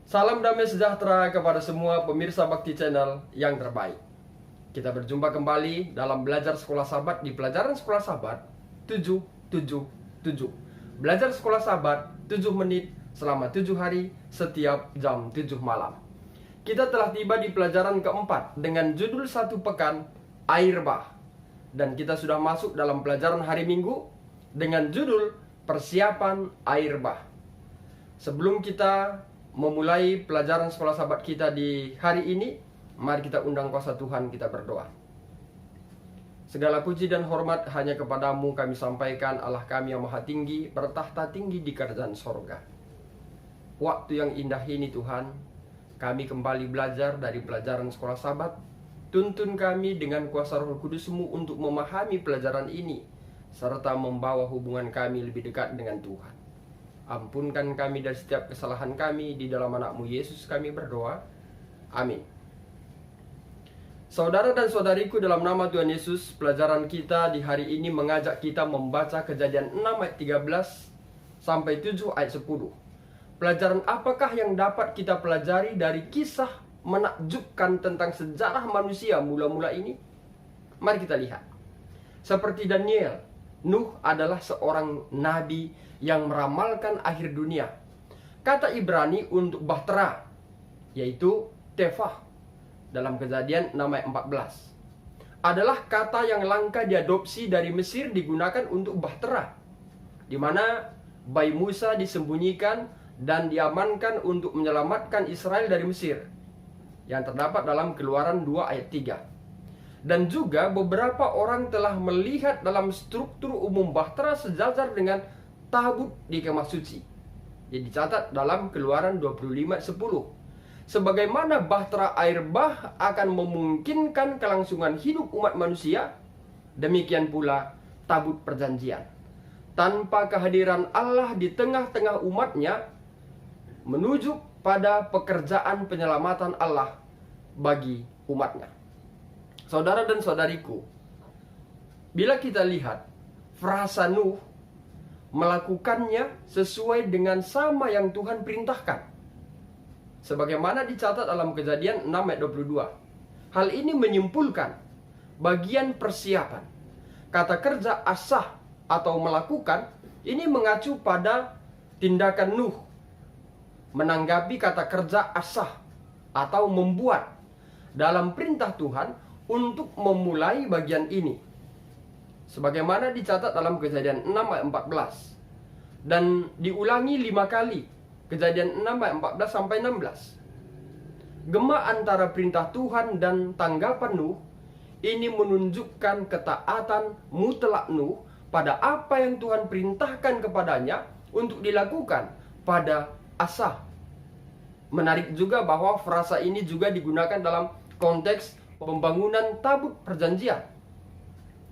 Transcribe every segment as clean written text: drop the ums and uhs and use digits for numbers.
Salam damai sejahtera kepada semua pemirsa Bakti Channel yang terbaik. Kita berjumpa kembali dalam belajar sekolah sahabat di pelajaran sekolah sahabat 777. Belajar sekolah sahabat 7 menit selama 7 hari setiap jam 7 malam. Kita telah tiba di pelajaran keempat dengan judul satu pekan air bah. Dan kita sudah masuk dalam pelajaran hari Minggu dengan judul persiapan air bah. Sebelum kita memulai pelajaran sekolah sahabat kita di hari ini, mari kita undang kuasa Tuhan, kita berdoa. Segala puji dan hormat hanya kepadamu kami sampaikan, Allah kami yang maha tinggi, bertahta tinggi di kerajaan sorga. Waktu yang indah ini Tuhan, kami kembali belajar dari pelajaran sekolah sahabat. Tuntun kami dengan kuasa Roh Kudus-Mu untuk memahami pelajaran ini, serta membawa hubungan kami lebih dekat dengan Tuhan. Ampunkan kami dari setiap kesalahan kami, di dalam anak-Mu Yesus kami berdoa. Amin. Saudara dan saudariku, dalam nama Tuhan Yesus, pelajaran kita di hari ini mengajak kita membaca Kejadian 6 ayat 13 sampai 7 ayat 10. Pelajaran apakah yang dapat kita pelajari dari kisah menakjubkan tentang sejarah manusia mula-mula ini? Mari kita lihat. Seperti Daniel, Nuh adalah seorang nabi yang meramalkan akhir dunia. Kata Ibrani untuk bahtera, yaitu tefah, dalam Kejadian 6 ayat 14, adalah kata yang langka diadopsi dari Mesir digunakan untuk bahtera, di mana bayi Musa disembunyikan dan diamankan untuk menyelamatkan Israel dari Mesir, yang terdapat dalam Keluaran 2 ayat 3. Dan juga beberapa orang telah melihat dalam struktur umum bahtera sejajar dengan tabut di kemah suci, yang dicatat dalam Keluaran 25 ayat 10. Sebagaimana bahtera air bah akan memungkinkan kelangsungan hidup umat manusia, demikian pula tabut perjanjian. Tanpa kehadiran Allah di tengah-tengah umatnya, menuju pada pekerjaan penyelamatan Allah bagi umatnya. Saudara dan saudariku, bila kita lihat frasa Nuh melakukannya sesuai dengan sama yang Tuhan perintahkan, sebagaimana dicatat dalam Kejadian 6 ayat 22. Hal ini menyimpulkan bagian persiapan. Kata kerja asah atau melakukan ini mengacu pada tindakan Nuh menanggapi kata kerja asah atau membuat dalam perintah Tuhan untuk memulai bagian ini, sebagaimana dicatat dalam Kejadian 6 ayat 14 dan diulangi 5 kali, Kejadian 6 ayat 14 sampai 16. Gema antara perintah Tuhan dan tanggapan Nuh ini menunjukkan ketaatan mutlak Nuh pada apa yang Tuhan perintahkan kepadanya untuk dilakukan pada asah. Menarik juga bahwa frasa ini juga digunakan dalam konteks pembangunan tabut perjanjian,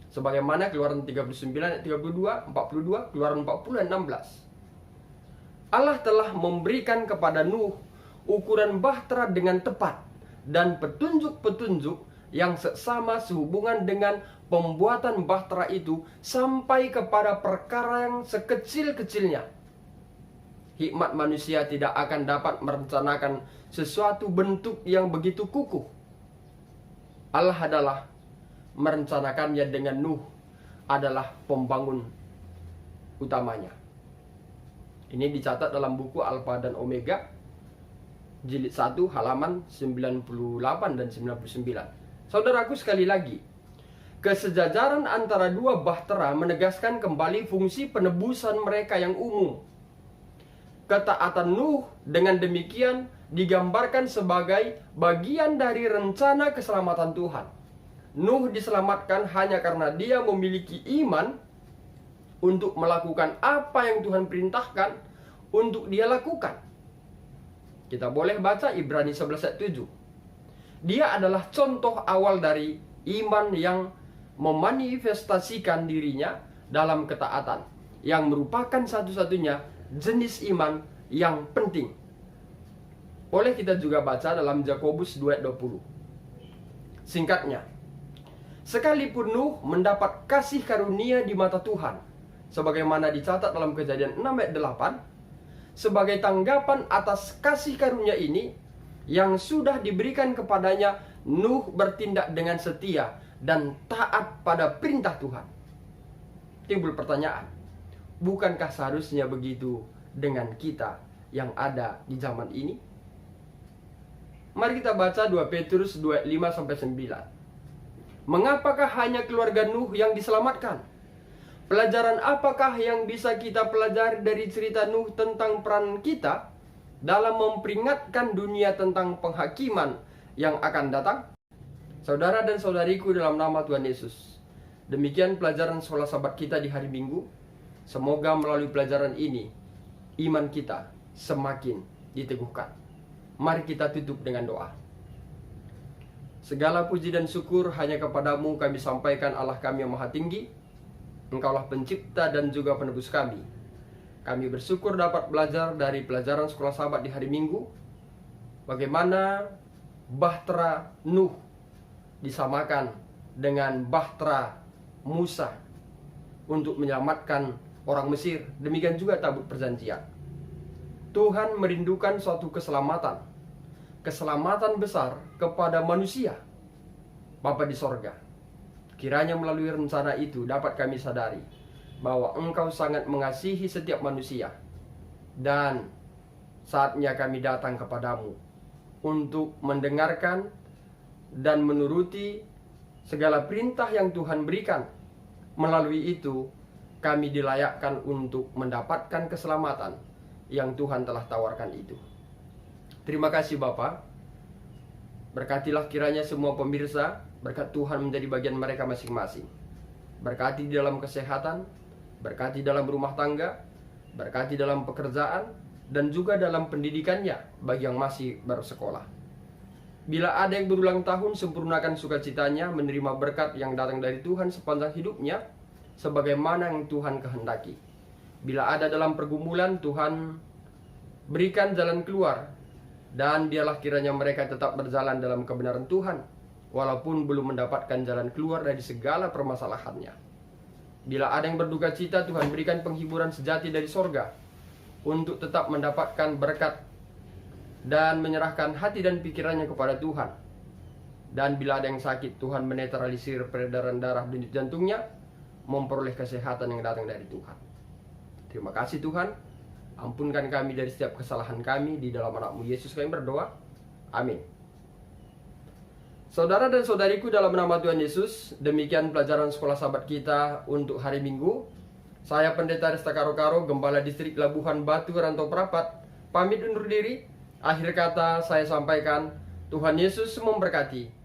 sebagaimana Keluaran 39 ayat 32, 42, Keluaran 40 ayat 16. Allah telah memberikan kepada Nuh ukuran bahtera dengan tepat dan petunjuk-petunjuk yang seksama sehubungan dengan pembuatan bahtera itu sampai kepada perkara yang sekecil-kecilnya. Hikmat manusia tidak akan dapat merencanakan sesuatu bentuk yang begitu kukuh. Allah adalah merencanakannya dengan Nuh adalah pembangun utamanya. Ini dicatat dalam buku Alfa dan Omega, jilid 1 halaman 98 dan 99. Saudaraku, sekali lagi, kesejajaran antara dua bahtera menegaskan kembali fungsi penebusan mereka yang umum. Ketaatan Nuh dengan demikian digambarkan sebagai bagian dari rencana keselamatan Tuhan. Nuh diselamatkan hanya karena dia memiliki iman untuk melakukan apa yang Tuhan perintahkan untuk dia lakukan. Kita boleh baca Ibrani 11 ayat 7. Dia adalah contoh awal dari iman yang memanifestasikan dirinya dalam ketaatan, yang merupakan satu-satunya jenis iman yang penting. Boleh kita juga baca dalam Yakobus 2 ayat 20. Singkatnya, sekalipun Nuh mendapat kasih karunia di mata Tuhan, sebagaimana dicatat dalam Kejadian 6 ayat 8, sebagai tanggapan atas kasih karunia ini yang sudah diberikan kepadanya, Nuh bertindak dengan setia dan taat pada perintah Tuhan. Timbul pertanyaan, bukankah seharusnya begitu dengan kita yang ada di zaman ini? Mari kita baca 2 Petrus 2:5-9. Mengapakah hanya keluarga Nuh yang diselamatkan? Pelajaran apakah yang bisa kita pelajari dari cerita Nuh tentang peran kita dalam memperingatkan dunia tentang penghakiman yang akan datang? Saudara dan saudariku dalam nama Tuhan Yesus, demikian pelajaran sekolah sahabat kita di hari Minggu. Semoga melalui pelajaran ini iman kita semakin diteguhkan. Mari kita tutup dengan doa. Segala puji dan syukur hanya kepadamu kami sampaikan, Allah kami yang maha tinggi. Engkaulah pencipta dan juga penebus kami. Kami bersyukur dapat belajar dari pelajaran sekolah sahabat di hari Minggu, bagaimana bahtera Nuh disamakan dengan bahtera Musa untuk menyelamatkan orang Mesir. Demikian juga tabut perjanjian. Tuhan merindukan suatu keselamatan besar kepada manusia, Bapa di sorga. Kiranya melalui rencana itu dapat kami sadari bahwa Engkau sangat mengasihi setiap manusia, dan saatnya kami datang kepadamu untuk mendengarkan dan menuruti segala perintah yang Tuhan berikan. Melalui itu kami dilayakkan untuk mendapatkan keselamatan yang Tuhan telah tawarkan itu. Terima kasih Bapa. Berkatilah kiranya semua pemirsa, berkat Tuhan menjadi bagian mereka masing-masing. Berkati di dalam kesehatan, berkati dalam rumah tangga, berkati dalam pekerjaan, dan juga dalam pendidikannya bagi yang masih bersekolah. Bila ada yang berulang tahun, sempurnakan sukacitanya menerima berkat yang datang dari Tuhan sepanjang hidupnya, sebagaimana yang Tuhan kehendaki. Bila ada dalam pergumulan, Tuhan berikan jalan keluar, dan biarlah kiranya mereka tetap berjalan dalam kebenaran Tuhan, walaupun belum mendapatkan jalan keluar dari segala permasalahannya. Bila ada yang berduka cita, Tuhan berikan penghiburan sejati dari sorga, untuk tetap mendapatkan berkat dan menyerahkan hati dan pikirannya kepada Tuhan. Dan bila ada yang sakit, Tuhan menetralisir peredaran darah denyut jantungnya, memperoleh kesehatan yang datang dari Tuhan. Terima kasih Tuhan. Ampunkan kami dari setiap kesalahan kami, di dalam anak-Mu Yesus kami berdoa. Amin. Saudara dan saudariku dalam nama Tuhan Yesus, demikian pelajaran sekolah sahabat kita untuk hari Minggu. Saya Pendeta Resta Karo-Karo, Gembala Distrik Labuhan Batu, Rantau Prapat, pamit undur diri. Akhir kata saya sampaikan, Tuhan Yesus memberkati.